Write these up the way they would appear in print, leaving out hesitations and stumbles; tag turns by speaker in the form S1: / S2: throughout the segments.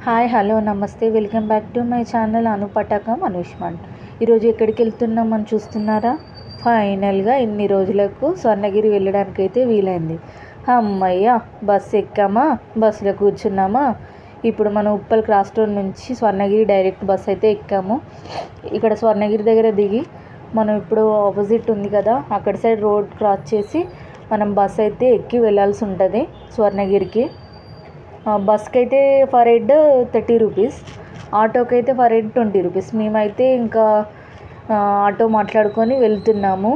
S1: Hi hello నమస్తే welcome back to my channel అనుపటకం అనుష్మాన్. ఈరోజు ఎక్కడికి వెళ్తున్నామని చూస్తున్నారా? ఫైనల్గా ఇన్ని రోజులకు స్వర్ణగిరి వెళ్ళడానికి అయితే వీలైంది. అమ్మయ్య, బస్సు ఎక్కామా, బస్సులో కూర్చున్నామా. ఇప్పుడు మనం ఉప్పల్ క్రాస్ రోడ్ నుంచి స్వర్ణగిరి డైరెక్ట్ బస్ అయితే ఎక్కాము. ఇక్కడ స్వర్ణగిరి దగ్గర దిగి మనం ఇప్పుడు ఆపోజిట్ ఉంది కదా, అక్కడ సైడ్ రోడ్ క్రాస్ చేసి మనం బస్ అయితే ఎక్కి వెళ్ళాల్సి ఉంటుంది స్వర్ణగిరికి. బస్కి అయితే ఫర్ హెడ్ 30 రూపీస్, ఆటోకి అయితే ఫర్ హెడ్ 20 రూపీస్. మేమైతే ఇంకా ఆటో మాట్లాడుకొని వెళ్తున్నాము.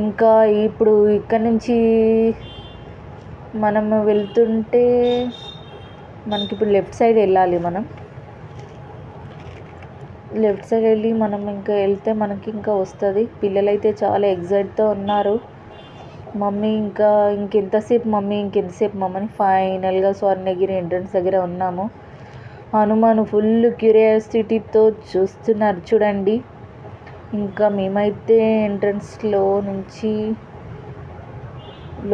S1: ఇంకా ఇప్పుడు ఇక్కడ నుంచి మనం వెళ్తుంటే మనకి ఇప్పుడు లెఫ్ట్ సైడ్ వెళ్ళాలి. మనం లెఫ్ట్ సైడ్ వెళ్ళి మనం ఇంకా వెళ్తే మనకి ఇంకా వస్తుంది. పిల్లలైతే చాలా ఎగ్జైట్తో ఉన్నారు. మమ్మీ ఇంకెంతసేపు మమ్మీ అని ఫైనల్గా స్వర్ణగిరి ఎంట్రన్స్ దగ్గర ఉన్నాము. హనుమాను ఫుల్ క్యూరియాసిటీతో చూస్తున్నారు చూడండి. ఇంకా మేమైతే ఎంట్రన్స్లో నుంచి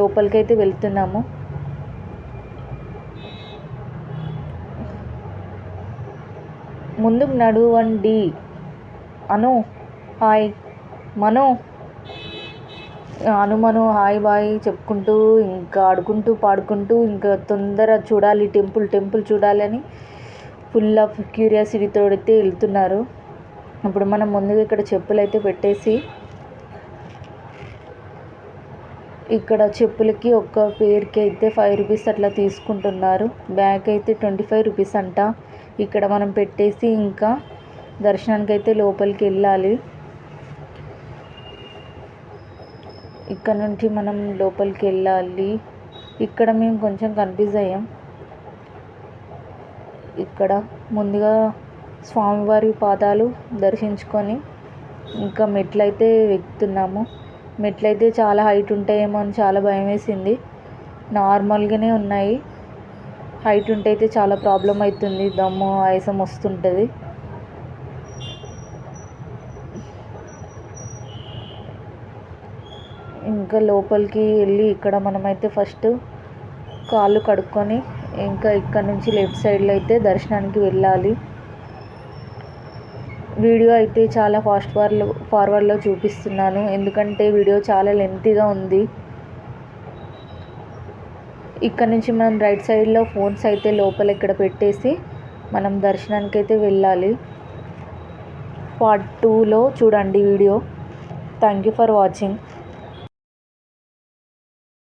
S1: లోపలికైతే వెళ్తున్నాము. ముందుకు నడవండి. అను హాయ్, హనుమను హాయ్ బాయ్ చెప్పుకుంటూ ఇంకా ఆడుకుంటూ పాడుకుంటూ ఇంకా తొందర చూడాలి, టెంపుల్ చూడాలని ఫుల్ ఆఫ్ క్యూరియాసిటీతో అయితే వెళ్తున్నారు. ఇప్పుడు మనం ముందుగా ఇక్కడ చెప్పులు అయితే పెట్టేసి, ఇక్కడ చెప్పులకి ఒక్క పేరుకి అయితే 5 రూపీస్ అట్లా తీసుకుంటున్నారు. బ్యాగ్ అయితే 25 రూపీస్ అంట. ఇక్కడ మనం పెట్టేసి ఇంకా దర్శనానికి అయితే లోపలికి వెళ్ళాలి. ఇక్కడ నుంచి మనం లోపలికి వెళ్ళాలి. ఇక్కడ మేము కొంచెం కన్ఫ్యూజ్ అయ్యాం. ఇక్కడ ముందుగా స్వామివారి పాదాలు దర్శించుకొని ఇంకా మెట్లయితే ఎక్కుతున్నాము. మెట్లయితే చాలా హైట్ ఉంటాయేమో అని చాలా భయం వేసింది. నార్మల్గానే ఉన్నాయి. హైట్ ఉంటే అయితే చాలా ప్రాబ్లం అవుతుంది, దమ్ము ఆయాసం వస్తుంటుంది. ఇంకా లోపలికి వెళ్ళి ఇక్కడ మనమైతే ఫస్ట్ కాళ్ళు కడుక్కొని ఇంకా ఇక్కడ నుంచి లెఫ్ట్ సైడ్లో అయితే దర్శనానికి వెళ్ళాలి. వీడియో అయితే చాలా ఫార్వర్డ్లో చూపిస్తున్నాను, ఎందుకంటే వీడియో చాలా లెంతీగా ఉంది. ఇక్కడ నుంచి మనం రైట్ సైడ్లో ఫోన్స్ అయితే లోపల ఇక్కడ పెట్టేసి మనం దర్శనానికి అయితే వెళ్ళాలి. పార్ట్ 2లో చూడండి video. Thank you for watching.